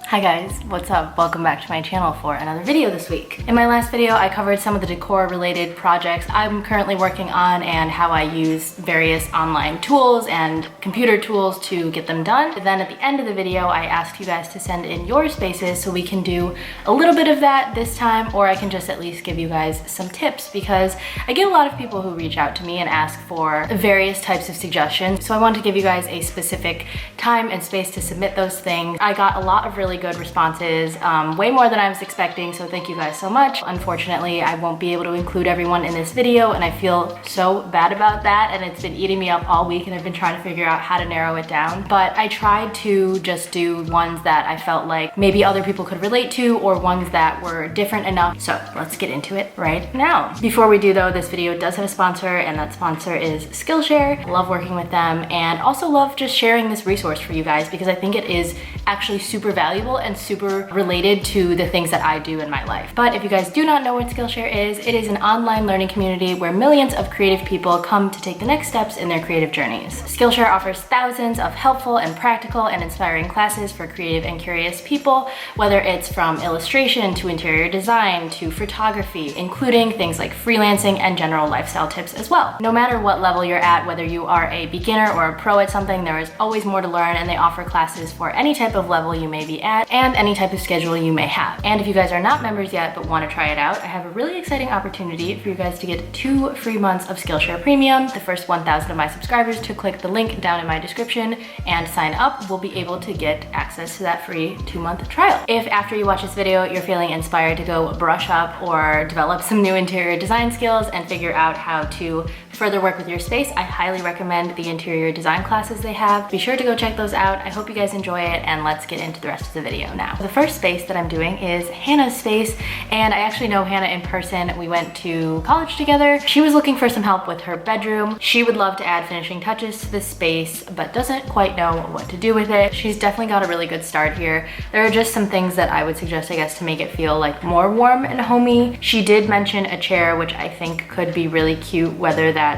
Hi guys, what's up? Welcome back to my channel for another video this week. In my last video, I covered some of the decor related projects I'm currently working on and how I use various online tools and computer tools to get them done. Then at the end of the video, I asked you guys to send in your spaces so we can do a little bit of that this time, or I can just at least give you guys some tips because I get a lot of people who reach out to me and ask for various types of suggestions. So I want to give you guys a specific time and space to submit those things. I got a lot of really good responses, way more than I was expecting, so thank you guys so much. Unfortunately, I won't be able to include everyone in this video, and I feel so bad about that, and it's been eating me up all week, and I've been trying to figure out how to narrow it down. But I tried to just do ones that I felt like maybe other people could relate to, or ones that were different enough. So let's get into it right now. Before we do though, this video does have a sponsor, and that sponsor is Skillshare. I love working with them, and also love just sharing this resource for you guys because I think it is actually super valuable and super related to the things that I do in my life. But if you guys do not know what Skillshare is, it is an online learning community where millions of creative people come to take the next steps in their creative journeys. Skillshare offers thousands of helpful and practical and inspiring classes for creative and curious people, whether it's from illustration to interior design to photography, including things like freelancing and general lifestyle tips as well. No matter what level you're at, whether you are a beginner or a pro at something, there is always more to learn, and they offer classes for any type of level you may be at and any type of schedule you may have. And if you guys are not members yet but want to try it out, I have a really exciting opportunity for you guys to get 2 free months of Skillshare Premium. The first 1,000 of my subscribers to click the link down in my description and sign up will be able to get access to that free 2-month trial. If after you watch this video you're feeling inspired to go brush up or develop some new interior design skills and figure out how to further work with your space, I highly recommend the interior design classes they have. Be sure to go check those out. I hope you guys enjoy it, and let's get into the rest of the video now. The first space that I'm doing is Hannah's space, and I actually know Hannah in person. We went to college together. She was looking for some help with her bedroom. She would love to add finishing touches to this space, but doesn't quite know what to do with it. She's definitely got a really good start here. There are just some things that I would suggest, I guess, to make it feel like more warm and homey. She did mention a chair, which I think could be really cute, whether that's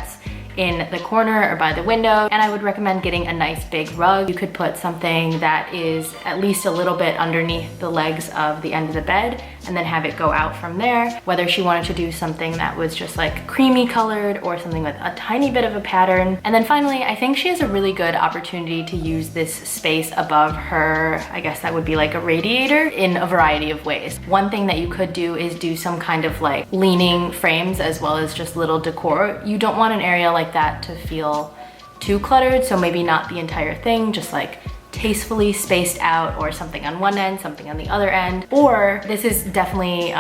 in the corner or by the window, and I would recommend getting a nice big rug. You could put something that is at least a little bit underneath the legs of the end of the bed and then have it go out from there. Whether she wanted to do something that was just like creamy colored or something with a tiny bit of a pattern. And then finally, I think she has a really good opportunity to use this space above her, I guess that would be like a radiator, in a variety of ways. One thing that you could do is do some kind of like leaning frames as well as just little decor. You don't want an area like that to feel too cluttered, so maybe not the entire thing, just like tastefully spaced out, or something on one end, something on the other end. Or this is definitely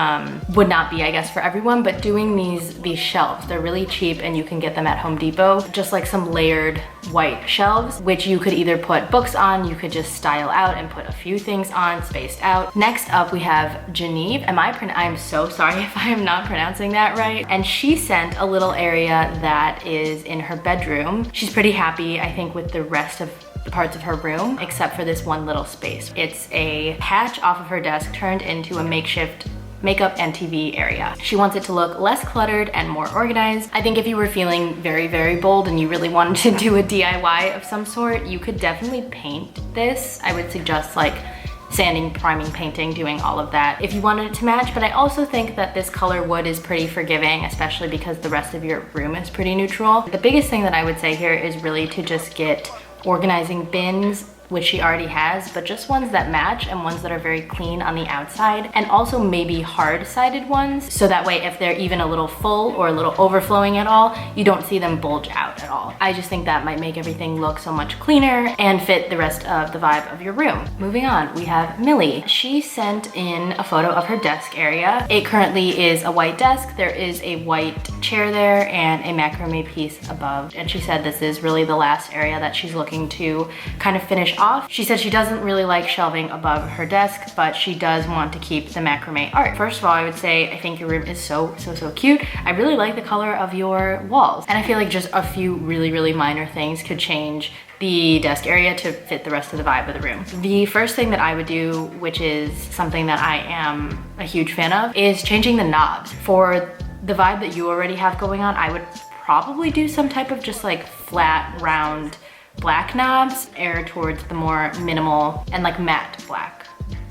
would not be, I guess, for everyone, but doing these shelves. They're really cheap and you can get them at Home Depot, just like some layered white shelves, which you could either put books on, you could just style out and put a few things on spaced out. Next up we have Genevieve. I'm so sorry if I am not pronouncing that right. And she sent a little area that is in her bedroom. She's pretty happy, I think, with the rest of the parts of her room, except for this one little space. It's a hatch off of her desk turned into a makeshift makeup and TV area. She wants it to look less cluttered and more organized. I think if you were feeling very, very bold and you really wanted to do a DIY of some sort, you could definitely paint this. I would suggest like sanding, priming, painting, doing all of that if you wanted it to match. But I also think that this color wood is pretty forgiving, especially because the rest of your room is pretty neutral. The biggest thing that I would say here is really to just get organizing bins, which she already has, but just ones that match and ones that are very clean on the outside, and also maybe hard-sided ones, so that way if they're even a little full or a little overflowing at all, you don't see them bulge out at all. I just think that might make everything look so much cleaner and fit the rest of the vibe of your room. Moving on, we have Millie. She sent in a photo of her desk area. It currently is a white desk. There is a white chair there and a macrame piece above, and she said this is really the last area that she's looking to kind of finish off. She said she doesn't really like shelving above her desk, but she does want to keep the macrame art. First of all, I would say I think your room is so cute. I really like the color of your walls, and I feel like just a few really minor things could change the desk area to fit the rest of the vibe of the room. The first thing that I would do, which is something that I am a huge fan of, is changing the knobs. For the vibe that you already have going on, I would probably do some type of just like flat, round black knobs, err towards the more minimal and like matte black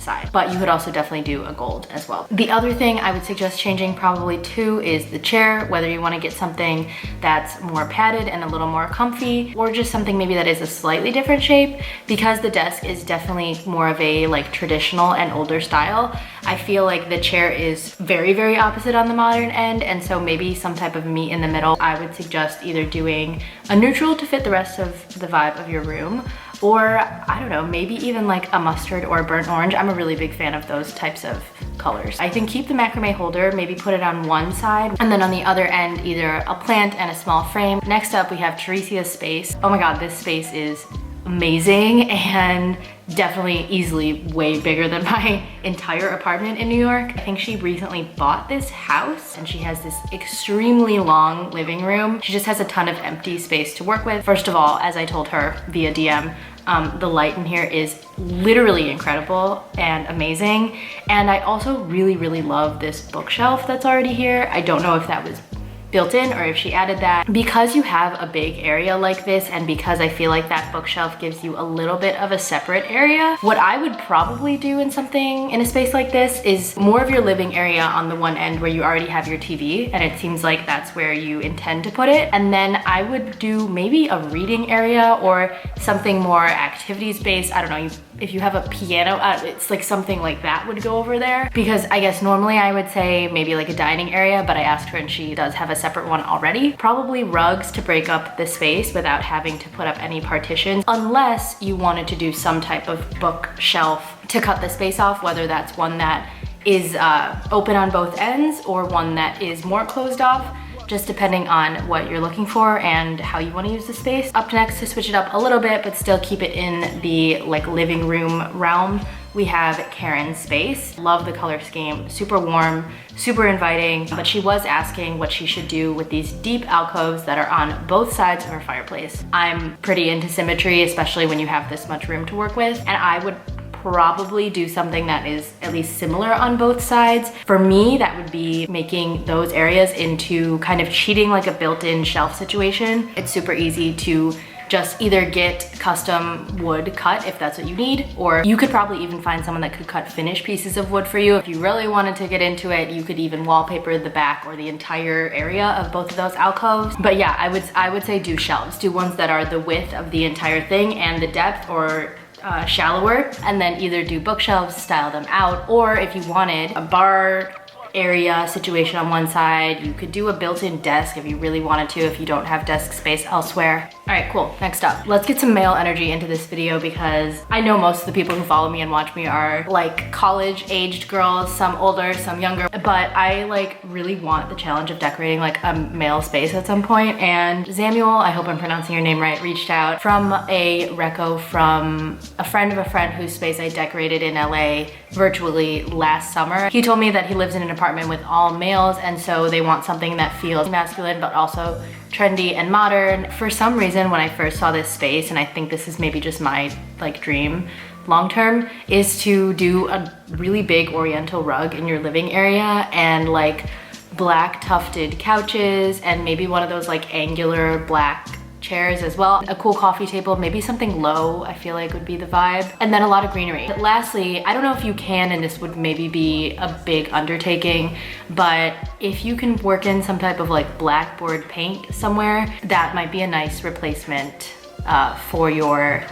side. But you could also definitely do a gold as well. The other thing I would suggest changing probably too is the chair, whether you want to get something that's more padded and a little more comfy, or just something maybe that is a slightly different shape. Because the desk is definitely more of a like traditional and older style, I feel like the chair is very, very opposite on the modern end, and so maybe some type of meet in the middle. I would suggest either doing a neutral to fit the rest of the vibe of your room, or I don't know, maybe even like a mustard or a burnt orange. I'm a really big fan of those types of colors. I think keep the macrame holder, maybe put it on one side, and then on the other end, either a plant and a small frame. Next up, we have Teresia's space. Oh my God, this space is amazing and definitely easily way bigger than my entire apartment in New York. I think she recently bought this house and she has this extremely long living room. She just has a ton of empty space to work with. First of all, as I told her via DM, the light in here is literally incredible and amazing. And I also really, really love this bookshelf that's already here. I don't know if that was built in or if she added that. Because you have a big area like this, and because I feel like that bookshelf gives you a little bit of a separate area, what I would probably do in a space like this is more of your living area on the one end where you already have your TV, and it seems like that's where you intend to put it. And then I would do maybe a reading area or something more activities based. I don't know, if you have a piano, it's like something like that would go over there. Because I guess normally I would say maybe like a dining area, but I asked her and she does have a separate one already. Probably rugs to break up the space without having to put up any partitions, unless you wanted to do some type of bookshelf to cut the space off, whether that's one that is open on both ends or one that is more closed off, just depending on what you're looking for and how you want to use the space. Up next, to switch it up a little bit but still keep it in the like living room realm, we have Karen's space. Love the color scheme, super warm, super inviting, but she was asking what she should do with these deep alcoves that are on both sides of her fireplace. I'm pretty into symmetry, especially when you have this much room to work with, and I would probably do something that is at least similar on both sides. For me, that would be making those areas into kind of cheating like a built-in shelf situation. It's super easy to just either get custom wood cut if that's what you need, or you could probably even find someone that could cut finished pieces of wood for you. If you really wanted to get into it, you could even wallpaper the back or the entire area of both of those alcoves. But yeah, I would say do shelves. Do ones that are the width of the entire thing and the depth, or shallower, and then either do bookshelves, style them out, or if you wanted a bar area situation on one side, you could do a built-in desk if you really wanted to, if you don't have desk space elsewhere. All right, cool. Next up, let's get some male energy into this video, because I know most of the people who follow me and watch me are like college-aged girls, some older, some younger, but I like really want the challenge of decorating like a male space at some point. And Samuel, I hope I'm pronouncing your name right, reached out from a reco from a friend of a friend whose space I decorated in LA virtually last summer. He told me that he lives in an apartment with all males, and so they want something that feels masculine but also trendy and modern. For some reason, when I first saw this space, and I think this is maybe just my like dream long-term, is to do a really big oriental rug in your living area and like black tufted couches and maybe one of those like angular black chairs as well. A cool coffee table, maybe something low, I feel like would be the vibe. And then a lot of greenery. But lastly, I don't know if you can, and this would maybe be a big undertaking, but if you can work in some type of like blackboard paint somewhere, that might be a nice replacement for your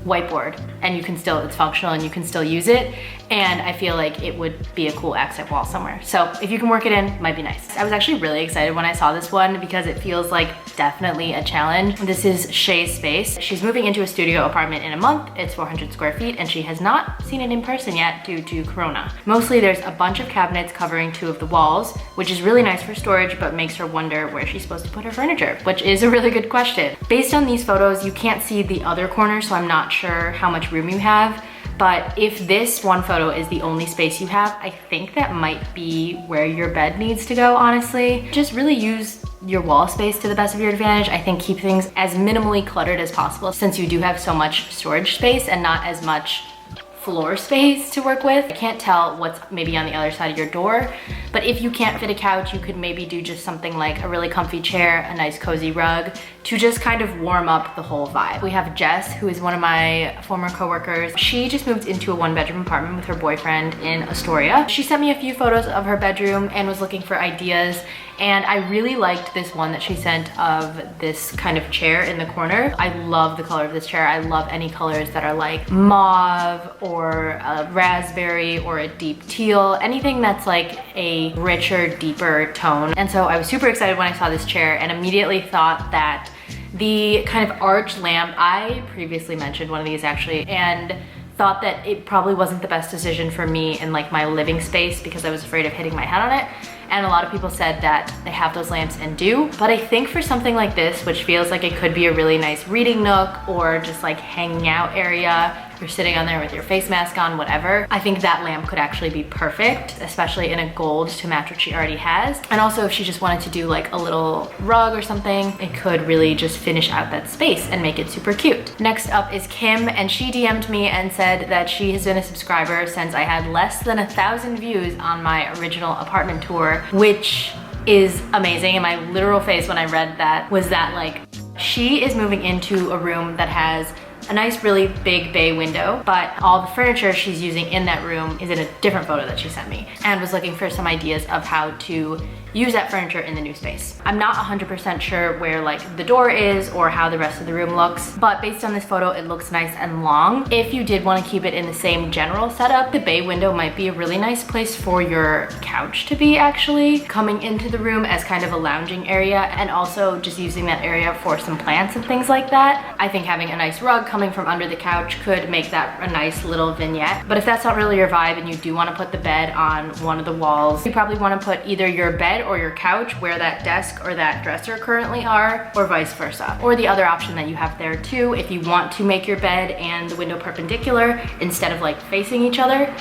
whiteboard, and you can still, it's functional and you can still use it. And I feel like it would be a cool accent wall somewhere. So if you can work it in, might be nice. I was actually really excited when I saw this one because it feels like definitely a challenge. This is Shay's space. She's moving into a studio apartment in a month. It's 400 square feet and she has not seen it in person yet due to Corona. Mostly there's a bunch of cabinets covering 2 of the walls, which is really nice for storage, but makes her wonder where she's supposed to put her furniture, which is a really good question. Based on these photos, you can't see the other corner, so I'm not sure how much room you have. But if this one photo is the only space you have, I think that might be where your bed needs to go, honestly. Just really use your wall space to the best of your advantage. I think keep things as minimally cluttered as possible, since you do have so much storage space and not as much floor space to work with. I can't tell what's maybe on the other side of your door, But if you can't fit a couch, you could maybe do just something like a really comfy chair, a nice cozy rug to just kind of warm up the whole vibe. We have Jess, who is one of my former coworkers. She just moved into a 1-bedroom apartment with her boyfriend in Astoria. She sent me a few photos of her bedroom and was looking for ideas. And I really liked this one that she sent of this kind of chair in the corner. I love the color of this chair. I love any colors that are like mauve or a raspberry or a deep teal, anything that's like a richer, deeper tone. And so I was super excited when I saw this chair and immediately thought that the kind of arch lamp, I previously mentioned one of these actually, and thought that it probably wasn't the best decision for me in like my living space because I was afraid of hitting my head on it. And a lot of people said that they have those lamps and do. But I think for something like this, which feels like it could be a really nice reading nook or just like hanging out area, you're sitting on there with your face mask on, whatever, I think that lamp could actually be perfect, especially in a gold to match what she already has. And also if she just wanted to do like a little rug or something, it could really just finish out that space and make it super cute. Next up is Kim, and she DM'd me and said that she has been a subscriber since I had less than 1,000 views on my original apartment tour, which is amazing. And my literal face when I read that was that like, she is moving into a room that has a nice really big bay window, but all the furniture she's using in that room is in a different photo that she sent me, and was looking for some ideas of how to use that furniture in the new space. I'm not 100% sure where like the door is or how the rest of the room looks, but based on this photo, it looks nice and long. If you did want to keep it in the same general setup, the bay window might be a really nice place for your couch to be actually, coming into the room as kind of a lounging area, and also just using that area for some plants and things like that. I think having a nice rug coming from under the couch could make that a nice little vignette. But if that's not really your vibe and you do want to put the bed on one of the walls, you probably want to put either your bed or your couch where that desk or that dresser currently are, or vice versa. Or the other option that you have there too, if you want to make your bed and the window perpendicular instead of like facing each other,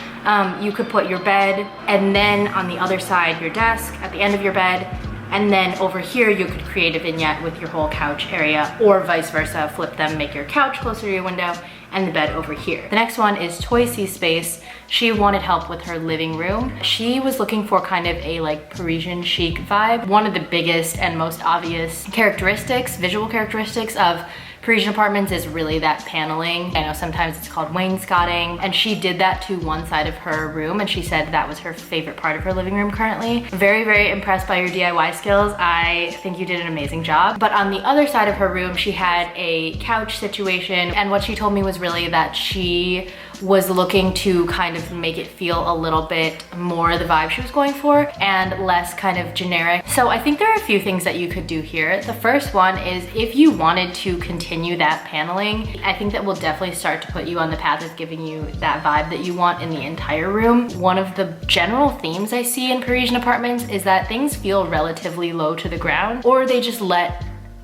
you could put your bed and then on the other side your desk at the end of your bed, and then over here you could create a vignette with your whole couch area, or vice versa, flip them, make your couch closer to your window and the bed over here. The next one is Toysy Space. She wanted help with her living room. She was looking for kind of a like Parisian chic vibe. One of the biggest and most obvious characteristics, visual characteristics of Parisian apartments is really that paneling. I know sometimes it's called wainscoting, and she did that to one side of her room, and she said that was her favorite part of her living room currently. Very, very impressed by your DIY skills. I think you did an amazing job. But on the other side of her room, she had a couch situation, and what she told me was really that she was looking to kind of make it feel a little bit more the vibe she was going for and less kind of generic. So I think there are a few things that you could do here. The first one is if you wanted to continue that paneling, I think that will definitely start to put you on the path of giving you that vibe that you want in the entire room. One of the general themes I see in Parisian apartments is that things feel relatively low to the ground, or they just let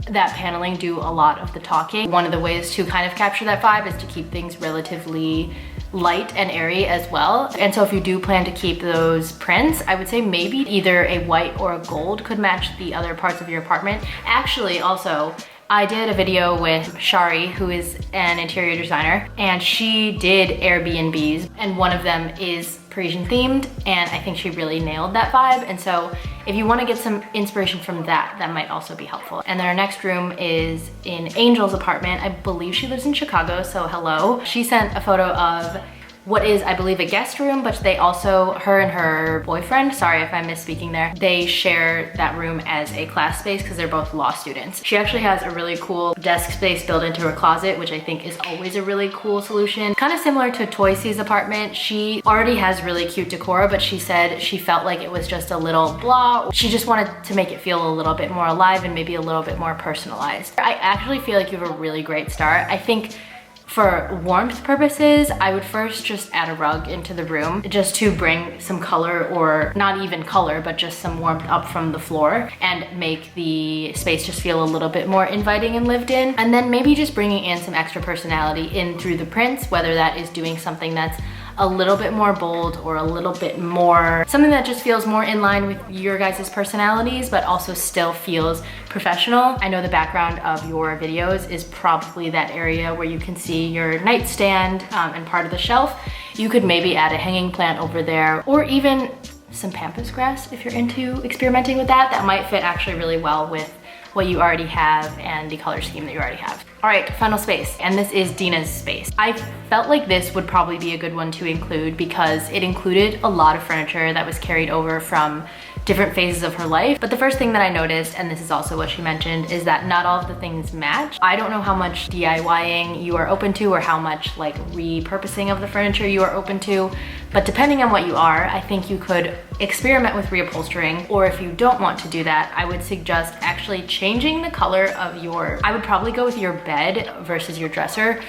that paneling do a lot of the talking. One of the ways to kind of capture that vibe is to keep things relatively light and airy as well. And so if you do plan to keep those prints, I would say maybe either a white or a gold could match the other parts of your apartment. Actually, also, I did a video with Shari, who is an interior designer, and she did Airbnbs, and one of them is Parisian themed, and I think she really nailed that vibe. And so if you want to get some inspiration from that, that might also be helpful. And then our next room is in Angel's apartment. I believe she lives in Chicago, so hello. She sent a photo of what is, I believe, a guest room, but they also, her and her boyfriend, sorry if I'm misspeaking there, they share that room as a class space because they're both law students. She actually has a really cool desk space built into her closet, which I think is always a really cool solution. Kind of similar to Toysy's apartment. She already has really cute decor, but she said she felt like it was just a little blah. She just wanted to make it feel a little bit more alive and maybe a little bit more personalized. I actually feel like you have a really great start. I think for warmth purposes, I would first just add a rug into the room just to bring some color, or not even color, but just some warmth up from the floor and make the space just feel a little bit more inviting and lived in. And then maybe just bringing in some extra personality in through the prints, whether that is doing something that's a little bit more bold or a little bit more, something that just feels more in line with your guys' personalities, but also still feels professional. I know the background of your videos is probably that area where you can see your nightstand and part of the shelf. You could maybe add a hanging plant over there, or even some pampas grass if you're into experimenting with that. That might fit actually really well with what you already have and the color scheme that you already have. All right, final space, and this is Dina's space. I felt like this would probably be a good one to include because it included a lot of furniture that was carried over from different phases of her life. But the first thing that I noticed, and this is also what she mentioned, is that not all of the things match. I don't know how much DIYing you are open to or how much like repurposing of the furniture you are open to, but depending on what you are, I think you could experiment with reupholstering, or if you don't want to do that, I would suggest actually changing the color of I would probably go with your bed versus your dresser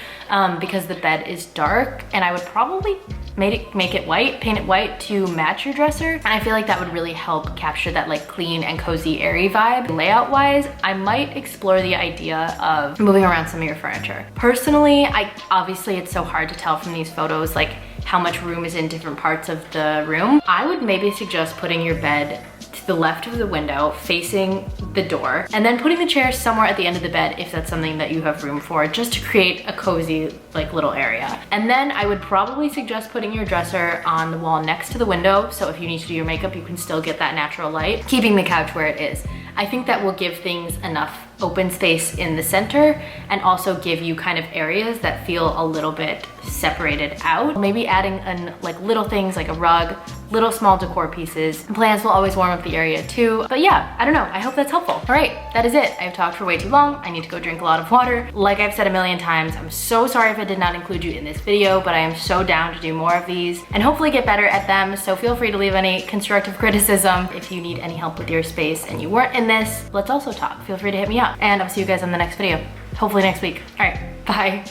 because the bed is dark, and I would probably make it white, paint it white to match your dresser. And I feel like that would really help capture that like clean and cozy, airy vibe. Layout wise, I might explore the idea of moving around some of your furniture. Personally, obviously it's so hard to tell from these photos like how much room is in different parts of the room. I would maybe suggest putting your bed to the left of the window facing the door, and then putting the chair somewhere at the end of the bed if that's something that you have room for, just to create a cozy like little area. And then I would probably suggest putting your dresser on the wall next to the window, so if you need to do your makeup you can still get that natural light, keeping the couch where it is. I think that will give things enough open space in the center and also give you kind of areas that feel a little bit separated out. Maybe adding like little things like a rug, little small decor pieces. Plants will always warm up the area too. But yeah, I don't know, I hope that's helpful. All right, that is it. I've talked for way too long. I need to go drink a lot of water. Like I've said a million times, I'm so sorry if I did not include you in this video, but I am so down to do more of these and hopefully get better at them. So feel free to leave any constructive criticism. If you need any help with your space and you weren't in this, let's also talk. Feel free to hit me up, and I'll see you guys on the next video, hopefully next week. All right, bye.